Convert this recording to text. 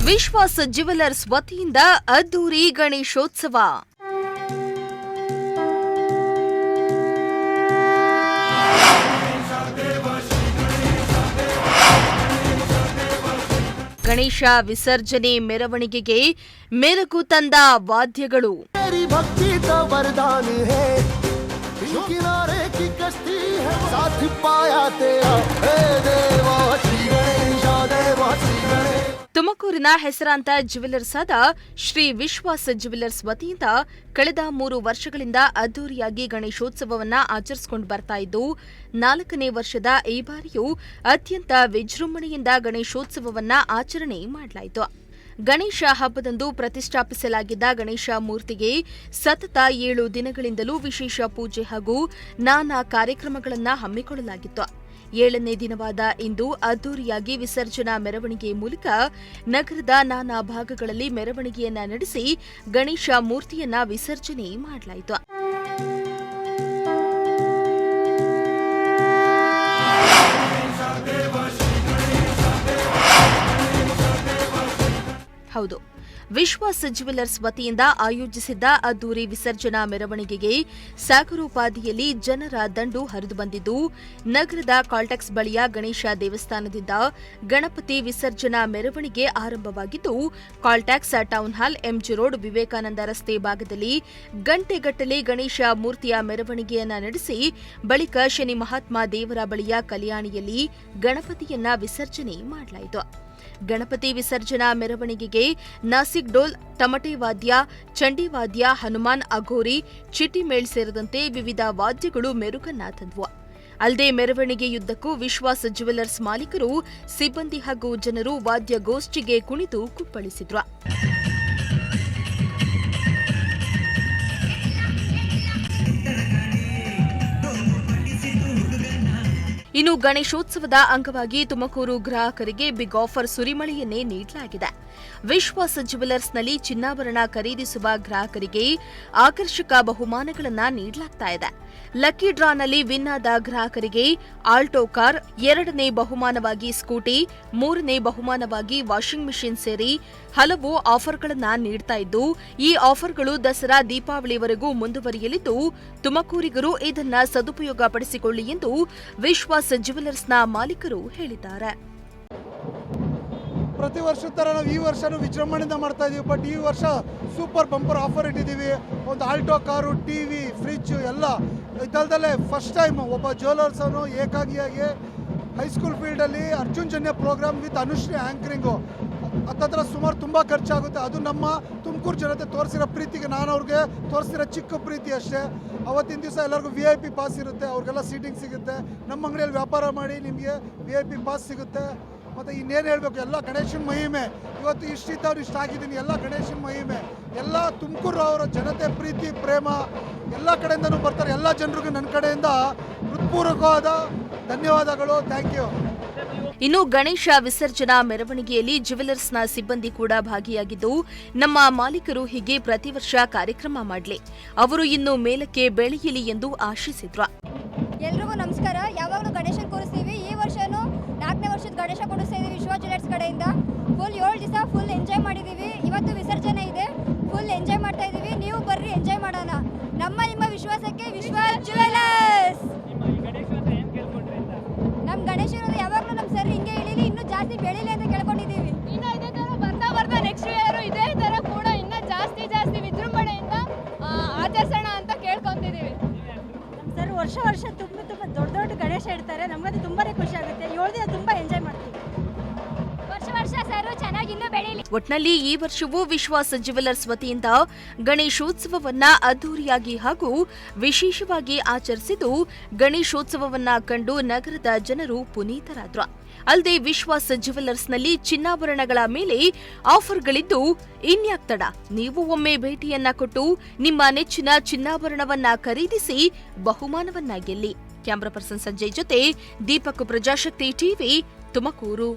ವಿಶ್ವಾಸ್ jewellers ವತಿಯಿಂದ ಅದ್ದೂರಿ ಗಣೇಶೋತ್ಸವ. ಗಣೇಶ ವಿಸರ್ಜನೆ ಮೆರವಣಿಗೆಗೆ ಮೆರುಗು ತಂದ ವಾದ್ಯಗಳು. ತುಮಕೂರಿನ ಹೆಸರಾಂತ ಜ್ಯುವೆಲರ್ಸ್ ಆದ ಶ್ರೀ ವಿಶ್ವಾಸ್ ಜ್ಯುವೆಲರ್ಸ್ ವತಿಯಿಂದ ಕಳೆದ 3 ವರ್ಷಗಳಿಂದ ಅದ್ದೂರಿಯಾಗಿ ಗಣೇಶೋತ್ಸವವನ್ನು ಆಚರಿಸಿಕೊಂಡು ಬರ್ತಾ ಇದ್ದು 4ನೇ ವರ್ಷದ ಈ ಬಾರಿಯೂ ಅತ್ಯಂತ ವಿಜೃಂಭಣೆಯಿಂದ ಗಣೇಶೋತ್ಸವವನ್ನು ಆಚರಣೆ ಮಾಡಲಾಯಿತು. ಗಣೇಶ ಹಬ್ಬದಂದು ಪ್ರತಿಷ್ಠಾಪಿಸಲಾಗಿದ್ದ ಗಣೇಶ ಮೂರ್ತಿಗೆ ಸತತ 7 ದಿನಗಳಿಂದಲೂ ವಿಶೇಷ ಪೂಜೆ ಹಾಗೂ ನಾನಾ ಕಾರ್ಯಕ್ರಮಗಳನ್ನು ಹಮ್ಮಿಕೊಳ್ಳಲಾಗಿತ್ತು. 7ನೇ ದಿನವಾದ ಇಂದು ಅದ್ದೂರಿಯಾಗಿ ವಿಸರ್ಜನಾ ಮೆರವಣಿಗೆ ಮೂಲಕ ನಗರದ ನಾನಾ ಭಾಗಗಳಲ್ಲಿ ಮೆರವಣಿಗೆಯನ್ನ ನಡೆಸಿ ಗಣೇಶ ಮೂರ್ತಿಯನ್ನ ವಿಸರ್ಜನೆ ಮಾಡಲಾಯಿತು. ಹೌದು, ವಿಶ್ವಾಸ್ ಜ್ಯುವೆಲರ್ಸ್ ವತಿಯಿಂದ ಆಯೋಜಿಸಿದ್ದ ಅದ್ದೂರಿ ವಿಸರ್ಜನಾ ಮೆರವಣಿಗೆಗೆ ಸಾಗರೋಪಾದಿಯಲ್ಲಿ ಜನರ ದಂಡು ಹರಿದು ಬಂದಿದ್ದು, ನಗರದ ಕಾಲ್ಟೆಕ್ಸ್ ಬಳಿಯ ಗಣೇಶ ದೇವಸ್ಥಾನದಿಂದ ಗಣಪತಿ ವಿಸರ್ಜನಾ ಮೆರವಣಿಗೆ ಆರಂಭವಾಗಿದ್ದು, Caltex town hall, MG road, Vivekananda ರಸ್ತೆ ಭಾಗದಲ್ಲಿ ಗಂಟೆಗಟ್ಟಲೆ ಗಣೇಶ ಮೂರ್ತಿಯ ಮೆರವಣಿಗೆಯನ್ನ ನಡೆಸಿ ಬಳಿಕ ಶನಿ ಮಹಾತ್ಮ ದೇವರ ಬಳಿಯ ಕಲ್ಯಾಣಿಯಲ್ಲಿ ಗಣಪತಿಯನ್ನ ವಿಸರ್ಜನೆ ಮಾಡಲಾಯಿತು. ಗಣಪತಿ ವಿಸರ್ಜನಾ ಮೆರವಣಿಗೆಗೆ ನಾಸಿಕ್ ಡೋಲ್, ತಮಟೆ ವಾದ್ಯ, ಚಂಡಿ ವಾದ್ಯ, ಹನುಮಾನ್ ಅಘೋರಿ, ಚಿಟಿಮೇಳ್ ಸೇರಿದಂತೆ ವಿವಿಧ ವಾದ್ಯಗಳು ಮೆರುಗನ್ನ ತಂದವು. ಅಲ್ಲದೆ ಮೆರವಣಿಗೆಯುದ್ದಕ್ಕೂ ವಿಶ್ವಾಸ್ ಜ್ಯುವೆಲರ್ಸ್ ಮಾಲೀಕರು, ಸಿಬ್ಬಂದಿ ಹಾಗೂ ಜನರು ವಾದ್ಯಗೋಷ್ಠಿಗೆ ಕುಣಿದು ಕುಪ್ಪಳಿಸಿದ್ರು. ಇನ್ನು ಗಣೇಶೋತ್ಸವದ ಅಂಗವಾಗಿ ತುಮಕೂರು ಗ್ರಾಹಕರಿಗೆ ಬಿಗ್ ಆಫರ್ ಸುರಿಮಳೆಯನ್ನೇ ನೀಡಲಾಗಿದೆ. ವಿಶ್ವಾಸ್ ಜ್ಯುವೆಲರ್ಸ್ನಲ್ಲಿ ಚಿನ್ನಾಭರಣ ಖರೀದಿಸುವ ಗ್ರಾಹಕರಿಗೆ ಆಕರ್ಷಕ ಬಹುಮಾನಗಳನ್ನು ನೀಡಲಾಗ್ತಾ ಇದೆ. ಲಕ್ಕಿ ಡ್ರಾನಲ್ಲಿ ವಿನ್ ಆದ ಗ್ರಾಹಕರಿಗೆ ಆಲ್ಟೋ ಕಾರ್, 2ನೇ ಬಹುಮಾನವಾಗಿ ಸ್ಕೂಟಿ, 3ನೇ ಬಹುಮಾನವಾಗಿ ವಾಷಿಂಗ್ ಮೆಷಿನ್ ಸೇರಿ ಹಲವು ಆಫರ್ಗಳನ್ನು ನೀಡ್ತಾ ಇದ್ದು, ಈ ಆಫರ್ಗಳು ದಸರಾ, ದೀಪಾವಳಿವರೆಗೂ ಮುಂದುವರಿಯಲಿದ್ದು, ತುಮಕೂರಿಗರು ಇದನ್ನ ಸದುಪಯೋಗ ಪಡಿಸಿಕೊಳ್ಳಿ ಎಂದು ವಿಶ್ವಾಸ್ ಜ್ಯುವೆಲರ್ಸ್ನ ಮಾಲೀಕರು ಹೇಳಿದ್ದಾರೆ. ಪ್ರತಿ ವರ್ಷದ ಥರ ನಾವು ಈ ವರ್ಷನೂ ವಿಜೃಂಭಣೆಯಿಂದ ಮಾಡ್ತಾ ಇದೀವಿ. ಬಟ್ ಈ ವರ್ಷ ಸೂಪರ್ ಬಂಪರ್ ಆಫರ್ ಇಟ್ಟಿದ್ದೀವಿ. ಒಂದು ಆಲ್ಟೋ ಕಾರು, ಟಿವಿ, ಫ್ರಿಜ್ ಎಲ್ಲ ಇದಲ್ದಲ್ಲೇ ಫಸ್ಟ್ ಟೈಮ್ ಒಬ್ಬ ಜ್ಯುವೆಲರ್ಸ್ ಅವನು ಏಕಾಂಗಿಯಾಗಿ ಹೈಸ್ಕೂಲ್ ಫೀಲ್ಡಲ್ಲಿ Arjun Janya program with Anushree anchoring ಹತ್ತತ್ರ ಸುಮಾರು ತುಂಬ ಖರ್ಚಾಗುತ್ತೆ. ಅದು ನಮ್ಮ ತುಮಕೂರು ಜನತೆ ತೋರಿಸಿರೋ ಪ್ರೀತಿಗೆ, ನಾನು ಅವ್ರಿಗೆ ತೋರಿಸಿರೋ ಚಿಕ್ಕ ಪ್ರೀತಿ ಅಷ್ಟೇ. ಅವತ್ತಿನ ದಿವಸ ಎಲ್ಲರಿಗೂ VIP ಪಾಸ್ ಇರುತ್ತೆ, ಅವ್ರಿಗೆಲ್ಲ ಸೀಟಿಂಗ್ ಸಿಗುತ್ತೆ. ನಮ್ಮ ಅಂಗಡಿಯಲ್ಲಿ ವ್ಯಾಪಾರ ಮಾಡಿ ನಿಮಗೆ VIP ಪಾಸ್ ಸಿಗುತ್ತೆ. ಮತ್ತು ಇನ್ನೇನು ಹೇಳಬೇಕು, ಎಲ್ಲ ಗಣೇಶನ ಮಹಿಮೆ. ಇವತ್ತು ಇಷ್ಟಿದ್ದವ್ರು ಇಷ್ಟ ಆಗಿದ್ದೀನಿ, ಎಲ್ಲ ಗಣೇಶನ ಮಹಿಮೆ. ಎಲ್ಲ ತುಮಕೂರು ಅವರ ಜನತೆ ಪ್ರೀತಿ ಪ್ರೇಮ ಎಲ್ಲ ಕಡೆಯಿಂದನೂ ಬರ್ತಾರೆ. ಎಲ್ಲ ಜನರಿಗೂ ನನ್ನ ಕಡೆಯಿಂದ ಹೃತ್ಪೂರ್ವಕವಾದ ಧನ್ಯವಾದಗಳು. Thank you. ಇನ್ನು ಗಣೇಶ ವಿಸರ್ಜನಾ ಮೆರವಣಿಗೆಯಲ್ಲಿ ಜ್ಯುವೆಲರ್ಸ್ನ ಸಿಬ್ಬಂದಿ ಕೂಡ ಭಾಗಿಯಾಗಿದ್ದು, ನಮ್ಮ ಮಾಲೀಕರು ಹೀಗೆ ಪ್ರತಿ ವರ್ಷ ಕಾರ್ಯಕ್ರಮ ಮಾಡಲಿ, ಅವರು ಇನ್ನು ಮೇಲಕ್ಕೆ ಬೆಳೆಯಲಿ ಎಂದು ಆಶಿಸಿದ್ರು. ಎಲ್ರಿಗೂ ನಮಸ್ಕಾರ. ಯಾವಾಗಲೂ ಗಣೇಶನ ಕೂರಿಸ್ತೀವಿ. ಈ ವರ್ಷನೂ 4ನೇ ವರ್ಷದ ಗಣೇಶ ಕೂರಿಸ್ತಾ ಇದ್ದೀವಿ ವಿಶ್ವಾಸ್ ಜ್ಯುವೆಲರ್ಸ್ ಕಡೆಯಿಂದ. ಫುಲ್ 7 ದಿವಸ ಫುಲ್ ಎಂಜಾಯ್ ಮಾಡಿದ್ದೀವಿ. ಇವತ್ತು ವಿಸರ್ಜನೆ ಇದೆ, ಫುಲ್ ಎಂಜಾಯ್ ಮಾಡ್ತಾ ಇದ್ದೀವಿ. ನೀವು ಬರ್ರಿ, ಎಂಜಾಯ್ ಮಾಡೋಣ. ನಿಮ್ಮ ವಿಶ್ವಾಸಕ್ಕೆ ವಿಶ್ವಾಸ್ ಜ್ಯುವೆಲರ್ಸ್. ನಮ್ಮ ಗಣೇಶನದು ಯಾವಾಗಲೂ ನಮ್ಮ ಸರ್ ಹಿಂಗೆ ಇಳೀಲಿ, ಇನ್ನೂ ಜಾಸ್ತಿ ಬೆಳೀಲಿ ಅಂತ ಕೇಳ್ಕೊಂಡಿದ್ದೀವಿ. ಇನ್ನು ಇದೇ ಥರ ಬರ್ತಾ ನೆಕ್ಸ್ಟ್ ಇಯರ್ ಇದೇ ಥರ ಕೂಡ ಇನ್ನೂ ಜಾಸ್ತಿ ವಿಜೃಂಭಣೆಯಿಂದ ಆಚರಿಸೋಣ ಅಂತ ಕೇಳ್ಕೊತಿದ್ದೀವಿ. ನಮ್ಮ ಸರ್ ವರ್ಷ ತುಂಬ ದೊಡ್ಡ ಗಣೇಶ ಇಡ್ತಾರೆ. ನಮಗದು ತುಂಬಾ ಖುಷಿ ಆಗುತ್ತೆ. 7 ದಿನ ತುಂಬ ಎಂಜಾಯ್ ಮಾಡ್ತೀವಿ. ವರ್ಷ ಸರ್ ಚೆನ್ನಾಗಿ ಇನ್ನೂ ಬೆಳೀಲಿ. ಒಟ್ನಲ್ಲಿ ಈ ವರ್ಷವೂ ವಿಶ್ವಾಸ್ ಜ್ಯುವೆಲರ್ಸ್ ವತಿಯಿಂದ ಗಣೇಶೋತ್ಸವವನ್ನ ಅದ್ದೂರಿಯಾಗಿ ಹಾಗೂ ವಿಶೇಷವಾಗಿ ಆಚರಿಸಿದ್ದು, ಗಣೇಶೋತ್ಸವವನ್ನ ಕಂಡು ನಗರದ ಜನರು ಪುನೀತರಾದ್ರು. ಅಲ್ಲದೆ ವಿಶ್ವಾಸ್ ಜ್ಯುವೆಲರ್ಸ್ನಲ್ಲಿ ಚಿನ್ನಾಭರಣಗಳ ಮೇಲೆ ಆಫರ್ಗಳಿದ್ದು, ಇನ್ಯಾಕ್ ತಡ, ನೀವು ಒಮ್ಮೆ ಭೇಟಿಯನ್ನ ಕೊಟ್ಟು ನಿಮ್ಮ ನೆಚ್ಚಿನ ಚಿನ್ನಾಭರಣವನ್ನ ಖರೀದಿಸಿ ಬಹುಮಾನವನ್ನ ಗೆಲ್ಲಿ. ಕ್ಯಾಮರಾ ಪರ್ಸನ್ ಸಂಜಯ್ ಜೊತೆ ದೀಪಕ್, ಪ್ರಜಾಶಕ್ತಿ ಟಿವಿ, ತುಮಕೂರು.